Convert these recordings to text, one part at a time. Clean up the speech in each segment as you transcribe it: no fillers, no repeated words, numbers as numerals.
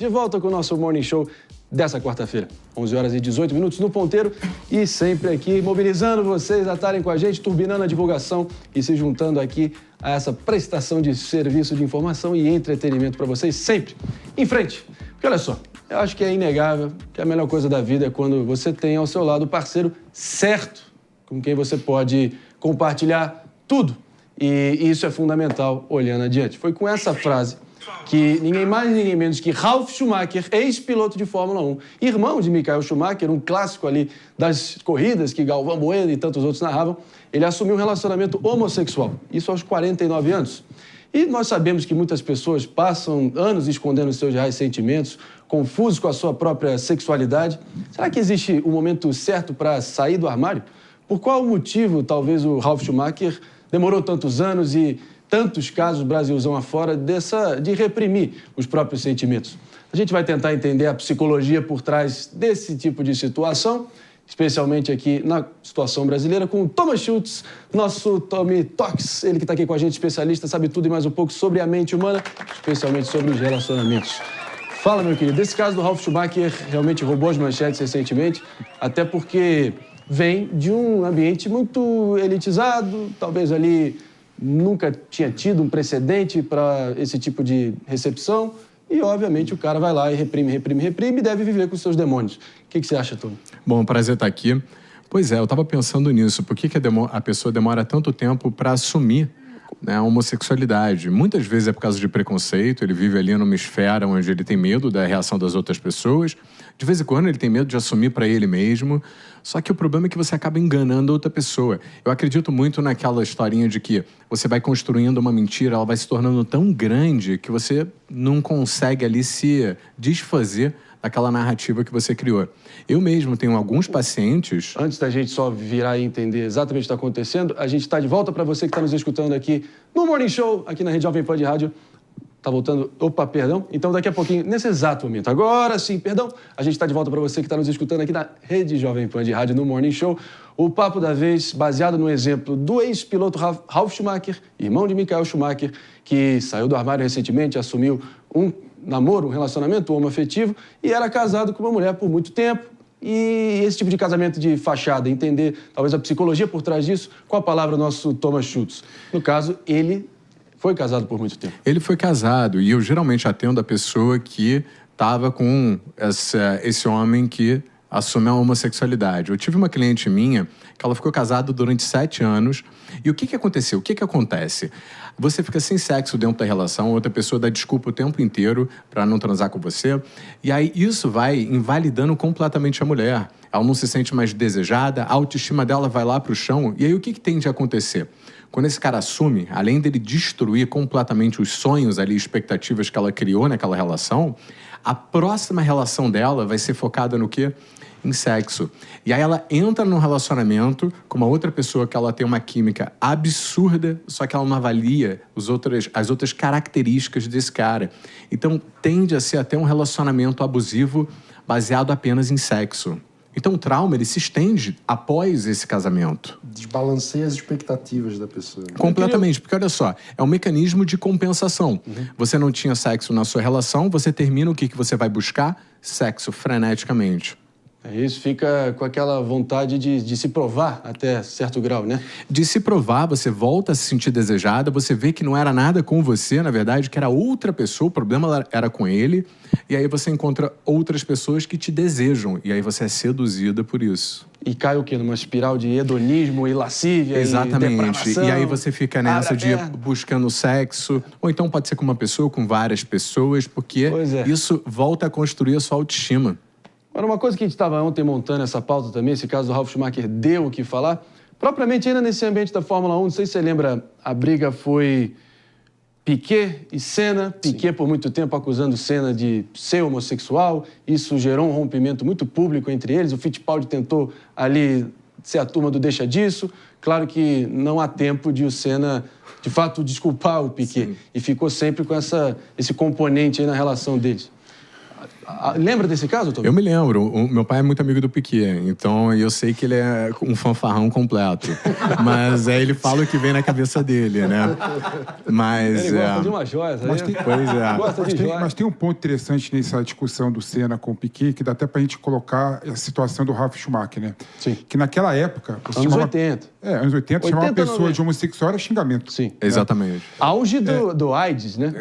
De volta com o nosso Morning Show dessa quarta-feira, 11 horas e 18 minutos no ponteiro e sempre aqui mobilizando vocês a estarem com a gente, turbinando a divulgação e se juntando aqui a essa prestação de serviço de informação e entretenimento para vocês sempre em frente. Porque olha só, eu acho que é inegável que a melhor coisa da vida é quando você tem ao seu lado o parceiro certo, com quem você pode compartilhar tudo. E isso é fundamental olhando adiante. Foi com essa frase que ninguém mais, ninguém menos que Ralf Schumacher, ex-piloto de Fórmula 1, irmão de Michael Schumacher, um clássico ali das corridas que Galvão Bueno e tantos outros narravam, ele assumiu um relacionamento homossexual, isso aos 49 anos. E nós sabemos que muitas pessoas passam anos escondendo seus reais sentimentos, confusos com a sua própria sexualidade. Será que existe um momento certo para sair do armário? Por qual motivo, talvez, o Ralf Schumacher demorou tantos anos e tantos casos Brasilzão afora de reprimir os próprios sentimentos? A gente vai tentar entender a psicologia por trás desse tipo de situação, especialmente aqui na situação brasileira, com o Thomas Schultz, nosso Tommy Talks, ele que está aqui com a gente, especialista, sabe tudo e mais um pouco sobre a mente humana, especialmente sobre os relacionamentos. Fala, meu querido, esse caso do Ralf Schumacher realmente roubou as manchetes recentemente, até porque vem de um ambiente muito elitizado, talvez ali nunca tinha tido um precedente para esse tipo de recepção e, obviamente, o cara vai lá e reprime e deve viver com os seus demônios. O que você acha, Tom? Bom, prazer estar aqui. Pois é, eu estava pensando nisso. Por que a pessoa demora tanto tempo para assumir, né, a homossexualidade? Muitas vezes é por causa de preconceito, ele vive ali numa esfera onde ele tem medo da reação das outras pessoas. De vez em quando ele tem medo de assumir para ele mesmo. Só que o problema é que você acaba enganando outra pessoa. Eu acredito muito naquela historinha de que você vai construindo uma mentira, ela vai se tornando tão grande que você não consegue ali se desfazer daquela narrativa que você criou. Eu mesmo tenho alguns pacientes... Antes da gente só virar e entender exatamente o que está acontecendo, a gente está de volta para você que está nos escutando aqui no Morning Show, aqui na Rede Jovem Pan de Rádio. Tá voltando... Opa, perdão. Então, daqui a pouquinho, nesse exato momento, agora sim, perdão, a gente está de volta para você que está nos escutando aqui na Rede Jovem Pan de Rádio, no Morning Show. O papo da vez, baseado no exemplo do ex-piloto Ralf Schumacher, irmão de Michael Schumacher, que saiu do armário recentemente, assumiu um namoro, um relacionamento homoafetivo e era casado com uma mulher por muito tempo. E esse tipo de casamento de fachada, entender talvez a psicologia por trás disso, com a palavra nosso Thomas Schultz. No caso, ele foi casado por muito tempo. Ele foi casado e eu geralmente atendo a pessoa que estava com esse homem que assume a homossexualidade. Eu tive uma cliente minha que ela ficou casada durante 7 anos. E o que aconteceu? O que acontece? Você fica sem sexo dentro da relação, outra pessoa dá desculpa o tempo inteiro para não transar com você. E aí isso vai invalidando completamente a mulher. Ela não se sente mais desejada, a autoestima dela vai lá para o chão. E aí o que tem de acontecer? Quando esse cara assume, além dele destruir completamente os sonhos ali, expectativas que ela criou naquela relação, a próxima relação dela vai ser focada no quê? Em sexo. E aí ela entra num relacionamento com uma outra pessoa que ela tem uma química absurda, só que ela não avalia as outras características desse cara. Então tende a ser até um relacionamento abusivo baseado apenas em sexo. Então o trauma, ele se estende após esse casamento. Desbalanceia as expectativas da pessoa. Completamente, porque olha só, é um mecanismo de compensação. Você não tinha sexo na sua relação, você termina, o que você vai buscar? Sexo, freneticamente. É isso, fica com aquela vontade de se provar até certo grau, né? De se provar, você volta a se sentir desejada, você vê que não era nada com você, na verdade, que era outra pessoa, o problema era com ele, e aí você encontra outras pessoas que te desejam, e aí você é seduzida por isso. E cai o quê? Numa espiral de hedonismo e lascívia. Exatamente. E depravação. E aí você fica nessa de buscando sexo, ou então pode ser com uma pessoa, com várias pessoas, porque isso volta a construir a sua autoestima. Agora, uma coisa que a gente estava ontem montando essa pauta também, esse caso do Ralf Schumacher deu o que falar, propriamente ainda nesse ambiente da Fórmula 1, não sei se você lembra, a briga foi Piquet e Senna, Piquet por muito tempo acusando Senna de ser homossexual, isso gerou um rompimento muito público entre eles, o Fittipaldi tentou ali ser a turma do deixa disso, claro que não há tempo de o Senna, de fato, desculpar o Piquet, e ficou sempre com esse componente aí na relação deles. Lembra desse caso, Tom? Eu me lembro. O meu pai é muito amigo do Piquet, então eu sei que ele é um fanfarrão completo. Mas aí ele fala o que vem na cabeça dele, né? Mas, ele gosta de uma joia, sabe? Pois é. Gosta de joia. Mas tem um ponto interessante nessa discussão do Senna com o Piquet, que dá até pra gente colocar a situação do Ralf Schumacher, né? Sim. Que naquela época... Anos 80. Anos 80, chamar uma pessoa 90. de homossexual era xingamento. Sim. Exatamente. Auge do AIDS, né?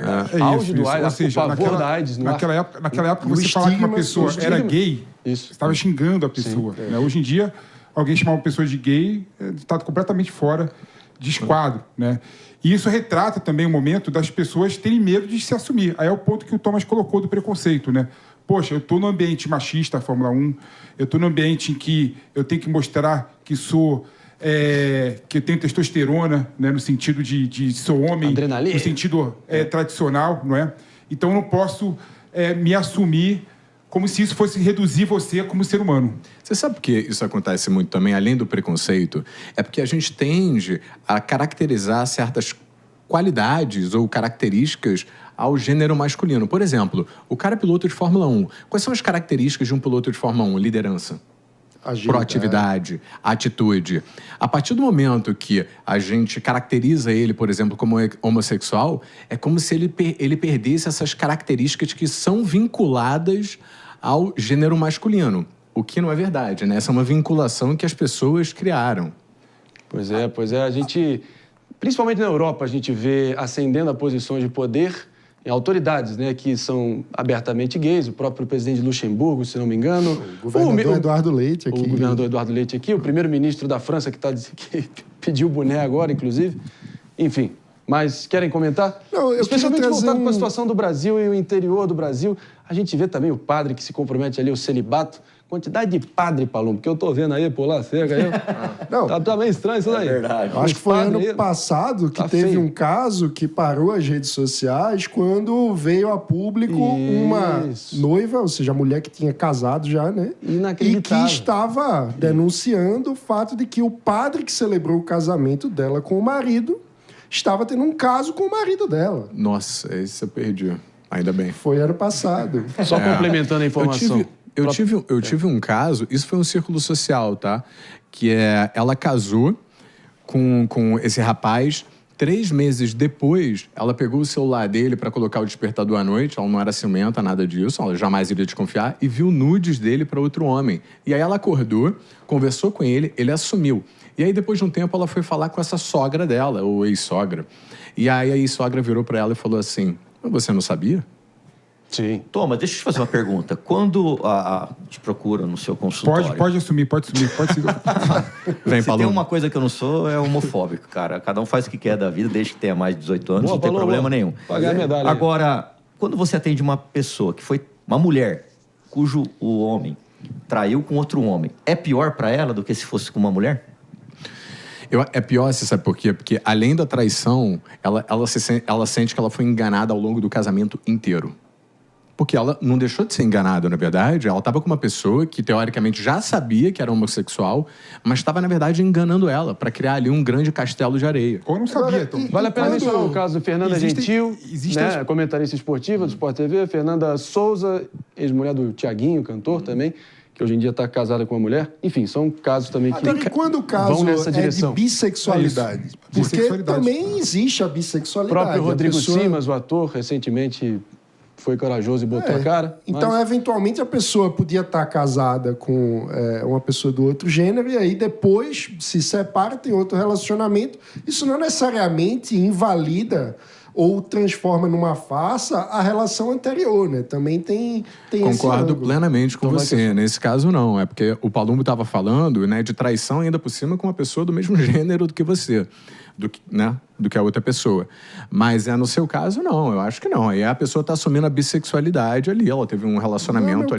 Auge do AIDS, Ou seja, o pavor da AIDS no ar. naquela época você falar que uma pessoa era gay, você estava xingando a pessoa. Né? Hoje em dia, alguém chamar uma pessoa de gay está completamente fora de esquadro. Né? E isso retrata também o momento das pessoas terem medo de se assumir. Aí é o ponto que o Thomas colocou do preconceito. Né? Poxa, eu estou num ambiente machista, a Fórmula 1, eu estou num ambiente em que eu tenho que mostrar que sou... que eu tenho testosterona, né, no sentido de sou homem, adrenalina, no sentido tradicional, não é? Então eu não posso me assumir como se isso fosse reduzir você como ser humano. Você sabe por que isso acontece muito também, além do preconceito? É porque a gente tende a caracterizar certas qualidades ou características ao gênero masculino. Por exemplo, o cara é piloto de Fórmula 1. Quais são as características de um piloto de Fórmula 1? Liderança. Proatividade, atitude. A partir do momento que a gente caracteriza ele, por exemplo, como homossexual, é como se ele perdesse essas características que são vinculadas ao gênero masculino. O que não é verdade, né? Essa é uma vinculação que as pessoas criaram. Pois é. A gente, principalmente na Europa, a gente vê ascendendo a posições de poder em autoridades, né, que são abertamente gays, o próprio presidente de Luxemburgo, se não me engano. O governador Eduardo Leite aqui. O governador Eduardo Leite aqui, o primeiro-ministro da França, que pediu o boné agora, inclusive. Enfim, mas querem comentar? Não, eu especialmente queria voltado para a situação do Brasil e o interior do Brasil. A gente vê também o padre que se compromete ali ao celibato. Quantidade de padre, Palumbo, que eu tô vendo aí, pular cerca aí. Não, tá meio estranho isso daí. É verdade. Acho que foi ano passado que teve um caso que parou as redes sociais quando veio a público uma noiva, ou seja, a mulher que tinha casado já, né? E que estava denunciando o fato de que o padre que celebrou o casamento dela com o marido estava tendo um caso com o marido dela. Nossa, esse eu perdi. Ainda bem. Foi ano passado. Só complementando a informação. Eu tive um caso, isso foi um círculo social, tá? Que ela casou com esse rapaz, 3 meses depois, ela pegou o celular dele para colocar o despertador à noite, ela não era ciumenta, nada disso, ela jamais iria desconfiar, e viu nudes dele para outro homem. E aí ela acordou, conversou com ele, ele assumiu. E aí depois de um tempo ela foi falar com essa sogra dela, ou ex-sogra. E aí a ex-sogra virou para ela e falou assim, você não sabia? Sim. Thomas, deixa eu te fazer uma pergunta. Quando te procura no seu consultório... Pode assumir, pode seguir. Vem, Se tem uma coisa que eu não sou, é homofóbico, cara. Cada um faz o que quer da vida, desde que tenha mais de 18 anos, não tem problema nenhum. Pagar a medalha. Agora, quando você atende uma pessoa que foi uma mulher, cujo o homem traiu com outro homem, é pior pra ela do que se fosse com uma mulher? É pior, você sabe por quê? Porque além da traição, ela sente que ela foi enganada ao longo do casamento inteiro. Porque ela não deixou de ser enganada, na verdade. Ela estava com uma pessoa que, teoricamente, já sabia que era homossexual, mas estava, na verdade, enganando ela para criar ali um grande castelo de areia. Ou não sabia, Tom. Vale a pena mencionar o caso de Fernanda Gentil, né, comentarista esportiva do Sport TV, Fernanda Souza, ex-mulher do Thiaguinho, cantor também, que hoje em dia está casada com uma mulher. Enfim, são casos também que e quando o caso vão nessa direção. De bissexualidade? Porque também existe a O bissexualidade. próprio Rodrigo Simas, o ator, recentemente foi corajoso e botou a cara. Então, eventualmente, a pessoa podia estar casada com uma pessoa do outro gênero e aí depois se separa, tem outro relacionamento. Isso não necessariamente invalida ou transforma numa farsa a relação anterior, né? Também tem Concordo esse plenamente com você. Nesse caso, não. É porque o Palumbo estava falando, né, de traição ainda por cima com uma pessoa do mesmo gênero do que você. Do que a outra pessoa. Mas no seu caso, não. Eu acho que não. Aí a pessoa está assumindo a bissexualidade ali. Ela teve um relacionamento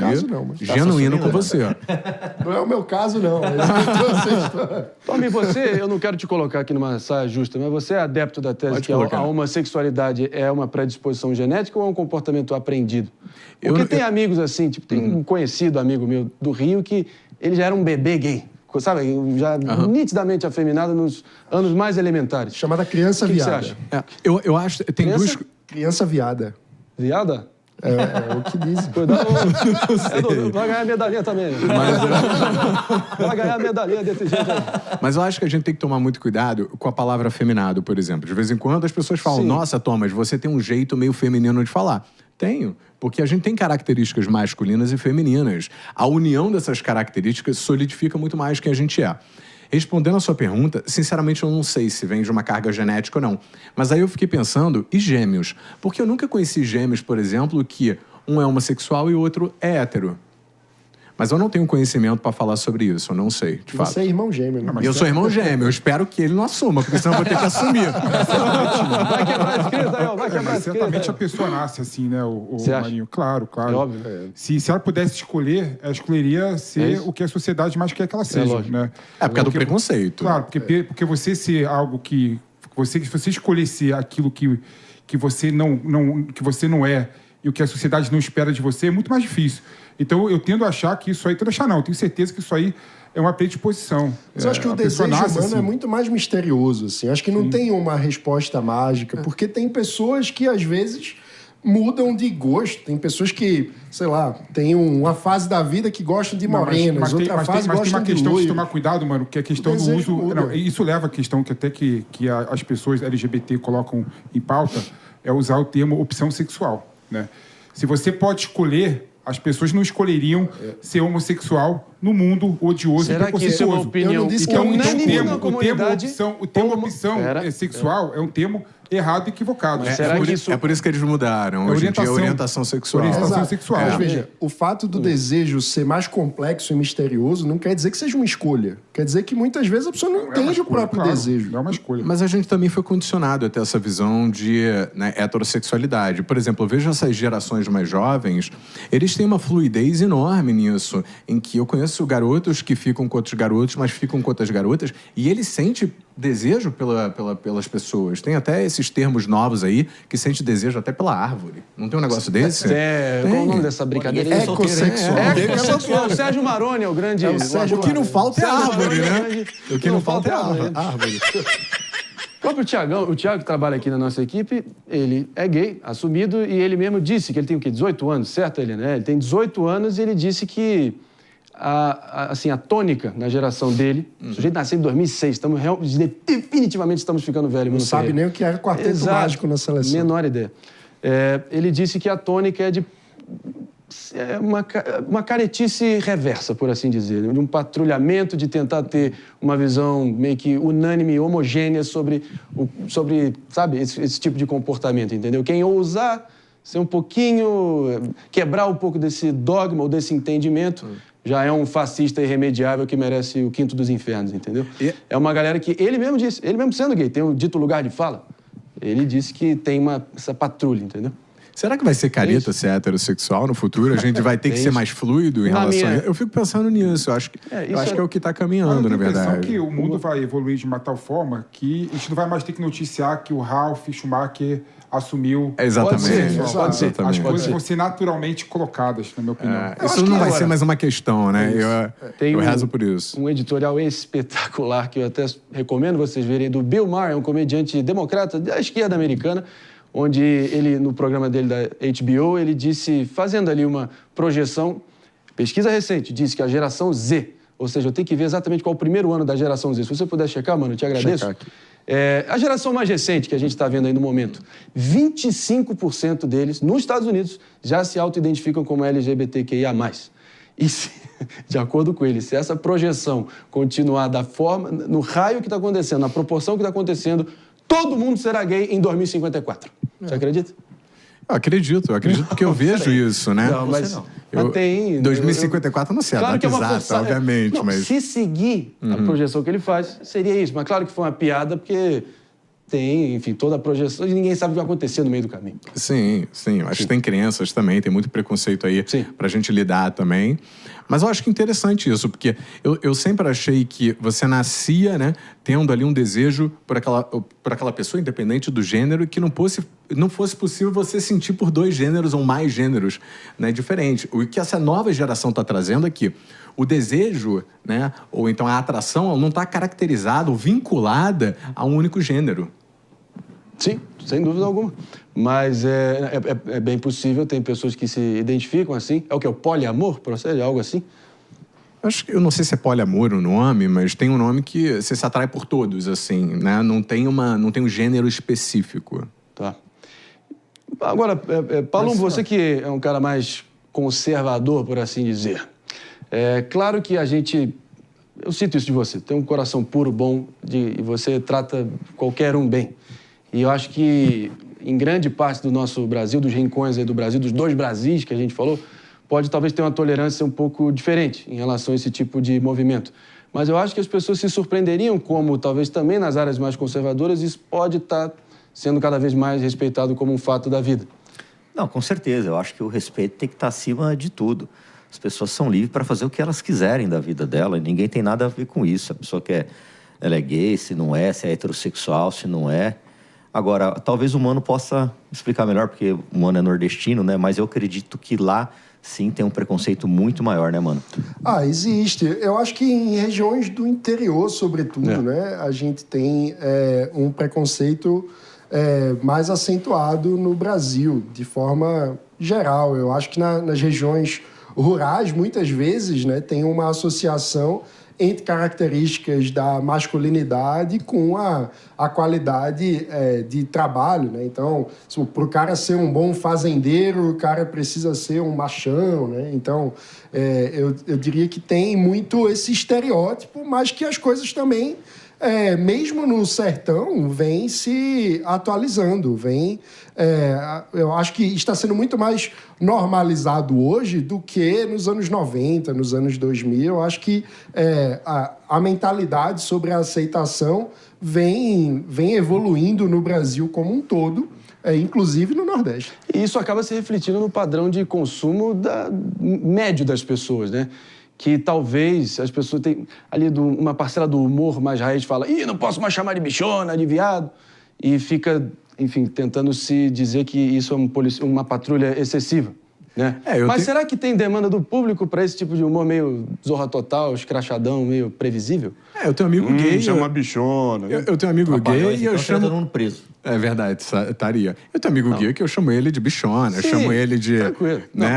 genuíno com você. Não é o meu caso, não. Tommy, eu não quero te colocar aqui numa saia justa, mas você é adepto da tese que a homossexualidade é uma predisposição genética ou é um comportamento aprendido? Porque tem amigos assim, tipo, tem um conhecido amigo meu do Rio que ele já era um bebê gay. Sabe, já nitidamente afeminado nos anos mais elementares. Chamada criança viada. O que você acha? Eu acho... Tem duas... Criança viada. Viada? É o que dizem. Vai ganhar medalhinha também. Vai ganhar medalhinha desse jeito aí. Mas eu acho que a gente tem que tomar muito cuidado com a palavra afeminado, por exemplo. De vez em quando as pessoas falam, nossa, Thomas, você tem um jeito meio feminino de falar. Tenho, porque a gente tem características masculinas e femininas. A união dessas características solidifica muito mais quem a gente é. Respondendo a sua pergunta, sinceramente eu não sei se vem de uma carga genética ou não. Mas aí eu fiquei pensando, e gêmeos? Porque eu nunca conheci gêmeos, por exemplo, que um é homossexual e o outro é hétero. Mas eu não tenho conhecimento para falar sobre isso, eu não sei, de fato. Você é irmão gêmeo, né? Eu sou irmão gêmeo, eu espero que ele não assuma, porque senão eu vou ter que assumir. Vai quebrar a escrita aí, ó, vai quebrar a escrita. Certamente a pessoa nasce assim, né, o Marinho? Claro. É óbvio. Se ela pudesse escolher, ela escolheria ser o que a sociedade mais quer que ela seja, né? É por causa do preconceito. Claro, porque você ser algo que... Se você escolher ser aquilo que você não é e o que a sociedade não espera de você, é muito mais difícil. Então, eu tendo a achar que isso aí... eu tenho certeza que isso aí é uma predisposição. Mas eu acho que o desejo humano é muito mais misterioso, assim. Acho que não tem uma resposta mágica, porque tem pessoas que, às vezes, mudam de gosto. Tem pessoas que, sei lá, tem uma fase da vida que gostam de morenas, outra fase gostam de tem uma questão loiro. de tomar cuidado, mano, que é a questão do uso... Não, isso leva a questão que até que as pessoas LGBT colocam em pauta, é usar o termo opção sexual, né? Se você pode escolher... As pessoas não escolheriam ser homossexual no mundo odioso e preconceituoso. Será que isso é uma opinião? Eu não disse que é o termo opção sexual é um termo errado e equivocado. É por isso que eles mudaram. Hoje em dia é orientação sexual. Orientação sexual. Mas veja, o fato do desejo ser mais complexo e misterioso não quer dizer que seja uma escolha. Quer dizer que muitas vezes a pessoa não entende o próprio desejo. Não é uma escolha. Mas a gente também foi condicionado a ter essa visão de heterossexualidade. Por exemplo, eu vejo essas gerações mais jovens, eles têm uma fluidez enorme nisso, em que eu conheço garotos que ficam com outros garotos, mas ficam com outras garotas, e ele sente desejo pelas pessoas. Tem até esses termos novos aí, que sente desejo até pela árvore. Não tem um negócio desse? Qual é o nome dessa brincadeira? Ecossexual. Ecossexual. O Sérgio Maroni é o grande... O que não falta é árvore, né? O que não falta é árvore. O próprio Thiagão, o Thiago que trabalha aqui na nossa equipe, ele é gay, assumido, e ele mesmo disse que ele tem o quê? 18 anos, certo, ele, né? Ele tem 18 anos e ele disse que a tônica na geração dele, o sujeito nasceu em 2006, definitivamente estamos ficando velhos. Não sabe nem o que era quarteto mágico na seleção. Menor ideia. Ele disse que a tônica é de uma caretice reversa, por assim dizer, de um patrulhamento, de tentar ter uma visão meio que unânime, homogênea sobre sabe, esse tipo de comportamento, entendeu? Quem ousar ser um pouquinho, quebrar um pouco desse dogma ou desse entendimento, já é um fascista irremediável que merece o quinto dos infernos, entendeu? É uma galera que ele mesmo disse, ele mesmo sendo gay, tem um dito lugar de fala, ele disse que tem essa patrulha, entendeu? Será que vai ser careta ser heterossexual no futuro? A gente vai ter que ser mais fluido em relação a... Eu fico pensando nisso. Eu acho que é o que está caminhando, na verdade. Eu tenho a impressão que o mundo vai evoluir de uma tal forma que a gente não vai mais ter que noticiar que o Ralf Schumacher assumiu... Exatamente. Pode ser. As coisas vão ser naturalmente colocadas, na minha opinião. Isso não vai ser mais uma questão, né? Eu rezo por isso. Um editorial espetacular que eu até recomendo vocês verem, do Bill Maher, um comediante democrata da esquerda americana, onde ele, no programa dele da HBO, ele disse, fazendo ali uma projeção, pesquisa recente, disse que a geração Z, ou seja, eu tenho que ver exatamente qual é o primeiro ano da geração Z. Se você puder checar, mano, eu te agradeço. A geração mais recente que a gente está vendo aí no momento, 25% deles, nos Estados Unidos, já se auto-identificam como LGBTQIA+. E se, de acordo com ele, se essa projeção continuar da forma, no raio que está acontecendo, na proporção que está acontecendo, todo mundo será gay em 2054. Você acredita? Eu acredito porque eu vejo isso, né? Não, mas tem... 2054 não sei a data exata, obviamente. Não, mas... Se seguir a projeção que ele faz, seria isso. Mas claro que foi uma piada, porque tem, enfim, toda a projeção e ninguém sabe o que vai acontecer no meio do caminho. Sim. Acho que tem crenças também, tem muito preconceito aí pra gente lidar também. Mas eu acho que é interessante isso, porque eu sempre achei que você nascia, né, tendo ali um desejo por aquela pessoa, independente do gênero, que não fosse possível você sentir por dois gêneros ou mais gêneros, né, diferentes. O que essa nova geração está trazendo é que o desejo, né, ou então a atração, ela não está caracterizada ou vinculada a um único gênero. Sim. sem dúvida alguma. Mas é bem possível, tem pessoas que se identificam assim. É o que? O poliamor? Procede? Algo assim? Eu não sei se é poliamor o nome, mas tem um nome que você se atrai por todos, assim, né? Não tem um gênero específico. Tá. Agora, Palumbo, você que é um cara mais conservador, por assim dizer. É claro que a gente... Eu sinto isso de você. Tem um coração puro, bom, e você trata qualquer um bem. E eu acho que, em grande parte do nosso Brasil, dos rincões aí do Brasil, dos 2 Brasis que a gente falou, pode talvez ter uma tolerância um pouco diferente em relação a esse tipo de movimento. Mas eu acho que as pessoas se surpreenderiam como, talvez também nas áreas mais conservadoras, isso pode estar sendo cada vez mais respeitado como um fato da vida. Não, com certeza. Eu acho que o respeito tem que estar acima de tudo. As pessoas são livres para fazer o que elas quiserem da vida dela e ninguém tem nada a ver com isso. A pessoa ela é gay, se não é, se é heterossexual, se não é. Agora, talvez o Mano possa explicar melhor, porque o Mano é nordestino, né? Mas eu acredito que lá, sim, tem um preconceito muito maior, né, Mano? Existe. Eu acho que em regiões do interior, sobretudo, né? A gente tem um preconceito mais acentuado no Brasil, de forma geral. Eu acho que nas regiões rurais, muitas vezes, né, tem uma associação entre características da masculinidade com a qualidade de trabalho, né? Então, para o cara ser um bom fazendeiro, o cara precisa ser um machão, né? Então, eu diria que tem muito esse estereótipo, mas que as coisas também, mesmo no sertão, vem se atualizando, eu acho que está sendo muito mais normalizado hoje do que nos anos 90, nos anos 2000. Eu acho que a mentalidade sobre a aceitação vem evoluindo no Brasil como um todo, inclusive no Nordeste. E isso acaba se refletindo no padrão de consumo médio das pessoas, né? Que talvez as pessoas tenham ali uma parcela do humor mais raiz, fala, não posso mais chamar de bichona, de viado, e fica, enfim, tentando se dizer que isso é uma patrulha excessiva, né? Mas será que tem demanda do público para esse tipo de humor meio Zorra Total, escrachadão, meio previsível? Eu tenho um amigo gay... Chama bichona. Eu tenho um amigo gay e eu chamo... todo mundo preso. É verdade, estaria. Eu tenho um amigo gay que eu chamo ele de bichona, eu chamo ele de,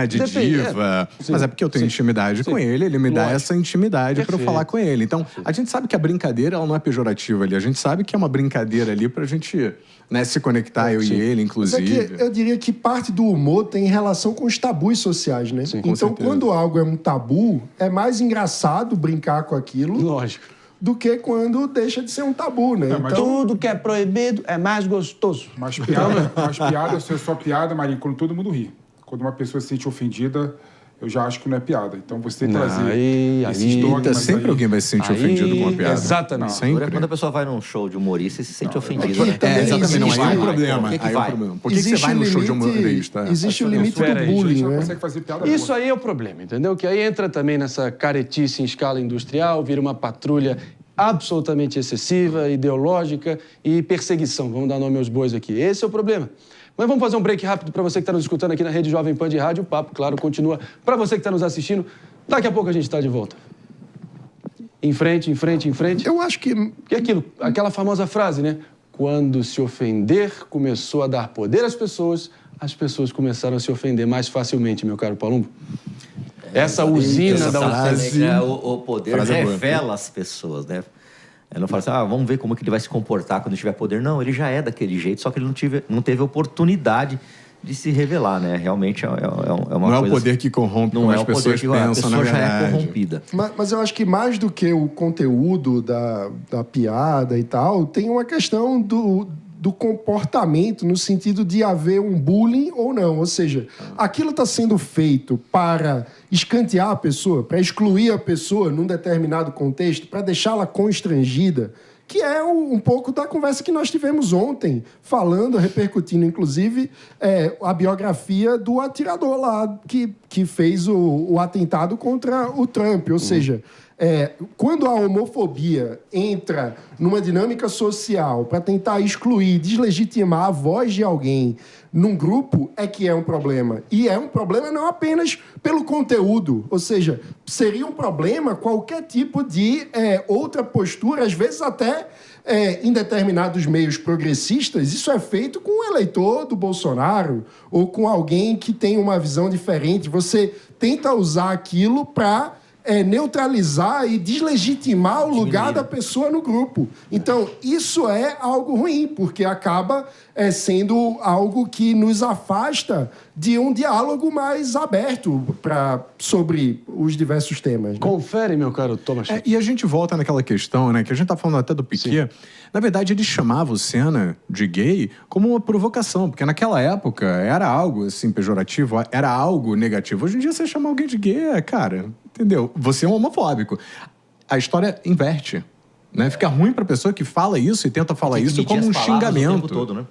de diva. Mas é porque eu tenho intimidade com ele me dá essa intimidade para eu falar com ele. Então, a gente sabe que a brincadeira ela não é pejorativa ali. A gente sabe que é uma brincadeira ali pra gente, né, se conectar, eu e ele, inclusive. Mas eu diria que parte do humor tem relação com os tabus sociais, né? Sim, então, quando algo é um tabu, é mais engraçado brincar com aquilo. Lógico. Do que quando deixa de ser um tabu, né? Então, tudo que é proibido é mais gostoso. Mas piada, se é só piada, Marinho, quando todo mundo ri. Quando uma pessoa se sente ofendida, eu já acho que não é piada. Então você trazer esses dogmas sempre alguém vai se sentir ofendido com uma piada. Exatamente. Sempre. Quando a pessoa vai num show de humorista e se sente ofendida, né? Exatamente. Não, aí é um problema. Por que você vai no show de humorista? Existe o limite do bullying, né? Isso aí é o problema, entendeu? Que aí entra também nessa caretice em escala industrial, vira uma patrulha absolutamente excessiva, ideológica e perseguição. Vamos dar nome aos bois aqui. Esse é o problema. Mas vamos fazer um break rápido para você que está nos escutando aqui na Rede Jovem Pan de Rádio. O papo, claro, continua para você que está nos assistindo. Daqui a pouco a gente está de volta. Em frente, em frente, em frente. Eu acho que... E aquela famosa frase, né? Quando se ofender começou a dar poder às pessoas, as pessoas começaram a se ofender mais facilmente, meu caro Palumbo. Essa usina da usina... O poder revela as pessoas, né? Ele não fala assim, vamos ver como que ele vai se comportar quando tiver poder. Não, ele já é daquele jeito, só que ele não teve oportunidade de se revelar, né? Realmente é uma coisa... Não é o poder que corrompe, como as pessoas pensam, na verdade. A pessoa já é corrompida. Mas eu acho que mais do que o conteúdo da piada e tal, tem uma questão do comportamento, no sentido de haver um bullying ou não. Ou seja, aquilo está sendo feito para escantear a pessoa, para excluir a pessoa num determinado contexto, para deixá-la constrangida, que é um pouco da conversa que nós tivemos ontem, falando, repercutindo, inclusive, a biografia do atirador lá, que fez o atentado contra o Trump. Ou seja, quando a homofobia entra numa dinâmica social para tentar excluir, deslegitimar a voz de alguém num grupo, é que é um problema. E é um problema não apenas pelo conteúdo, ou seja, seria um problema qualquer tipo de outra postura, às vezes até em determinados meios progressistas, isso é feito com o eleitor do Bolsonaro ou com alguém que tem uma visão diferente. Você tenta usar aquilo para neutralizar e deslegitimar o lugar da pessoa no grupo. Então, isso é algo ruim, porque acaba sendo algo que nos afasta de um diálogo mais aberto sobre os diversos temas. Né? Confere, meu caro Thomas. E a gente volta naquela questão, né, que a gente tá falando até do Piquet. Sim. Na verdade, ele chamava o Senna de gay como uma provocação, porque naquela época era algo assim pejorativo, era algo negativo. Hoje em dia, você chamar alguém de gay, cara, entendeu? Você é um homofóbico. A história inverte, né? Fica ruim pra pessoa que fala isso e tenta falar isso como um xingamento. O tempo todo, né?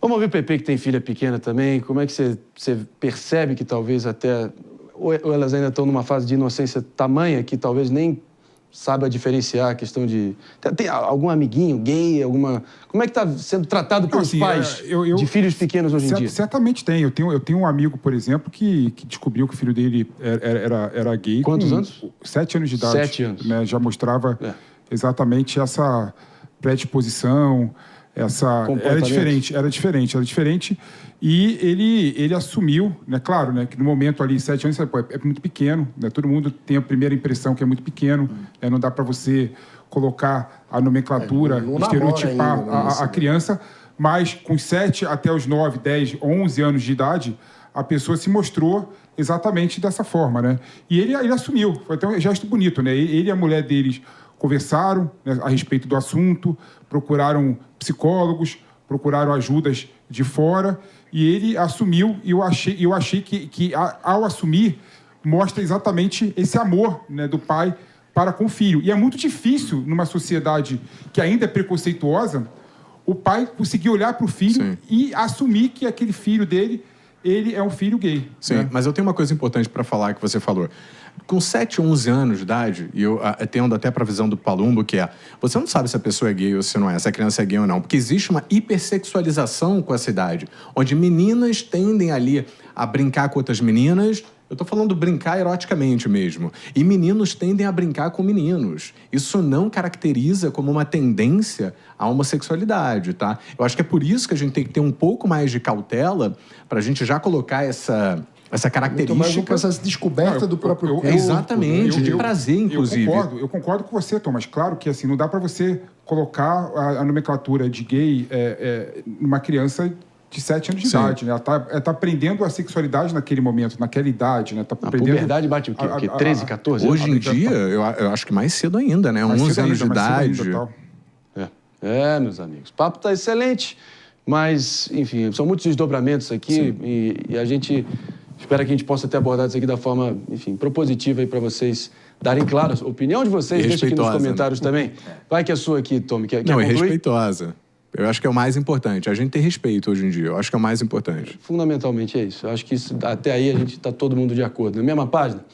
Vamos ouvir o Pepe, que tem filha pequena também. Como é que você percebe que talvez até... Ou elas ainda estão numa fase de inocência tamanha que talvez nem saiba diferenciar a questão de... Tem algum amiguinho gay, alguma... Como é que está sendo tratado pelos pais de filhos pequenos hoje em dia? Certamente tem. Eu tenho um amigo, por exemplo, que descobriu que o filho dele era gay. Quantos anos? 7 anos de idade. 7 anos. Né? Já mostrava exatamente essa predisposição, era diferente. E ele assumiu, né? Claro, né? Que no momento ali, 7 anos, é muito pequeno, né? Todo mundo tem a primeira impressão que é muito pequeno, né? Não dá para você colocar a nomenclatura, estereotipar a criança, mas com 7 até os 9, 10, 11 anos de idade, a pessoa se mostrou exatamente dessa forma, né? E ele assumiu, foi até um gesto bonito, né? Ele e a mulher deles conversaram, né, a respeito do assunto, procuraram psicólogos, procuraram ajudas de fora, e ele assumiu, e eu achei que ao assumir, mostra exatamente esse amor, né, do pai para com o filho. E é muito difícil, numa sociedade que ainda é preconceituosa, o pai conseguir olhar para o filho e assumir que aquele filho dele, ele é um filho gay. Sim, né? Mas eu tenho uma coisa importante para falar que você falou. Com 7, 11 anos de idade, e eu tendo até para a visão do Palumbo, que você não sabe se a pessoa é gay ou se não é, se a criança é gay ou não, porque existe uma hipersexualização com essa idade, onde meninas tendem ali a brincar com outras meninas, eu tô falando brincar eroticamente mesmo, e meninos tendem a brincar com meninos. Isso não caracteriza como uma tendência à homossexualidade, tá? Eu acho que é por isso que a gente tem que ter um pouco mais de cautela para a gente já colocar essa característica... Muito mais um processo de descoberta do próprio corpo. Exatamente, de prazer, inclusive. Eu concordo com você, Thomas. Claro que assim, não dá para você colocar a nomenclatura de gay numa criança de 7 anos de idade. Né? Ela tá aprendendo a sexualidade naquele momento, naquela idade. Né? Tá aprendendo... A puberdade bate o quê? 13, 14? Hoje em dia, eu acho que mais cedo ainda, né? 11 anos de idade. Meus amigos. O papo tá excelente, mas, enfim, são muitos desdobramentos aqui e a gente... Espero que a gente possa ter abordado isso aqui da forma, enfim, propositiva aí para vocês darem claro a opinião de vocês. Deixa aqui nos comentários também. Vai que é a sua aqui, Tom. Quer concluir? Respeitosa. Eu acho que é o mais importante. A gente ter respeito hoje em dia. Eu acho que é o mais importante. Fundamentalmente é isso. Eu acho que até aí a gente está todo mundo de acordo. Na mesma página?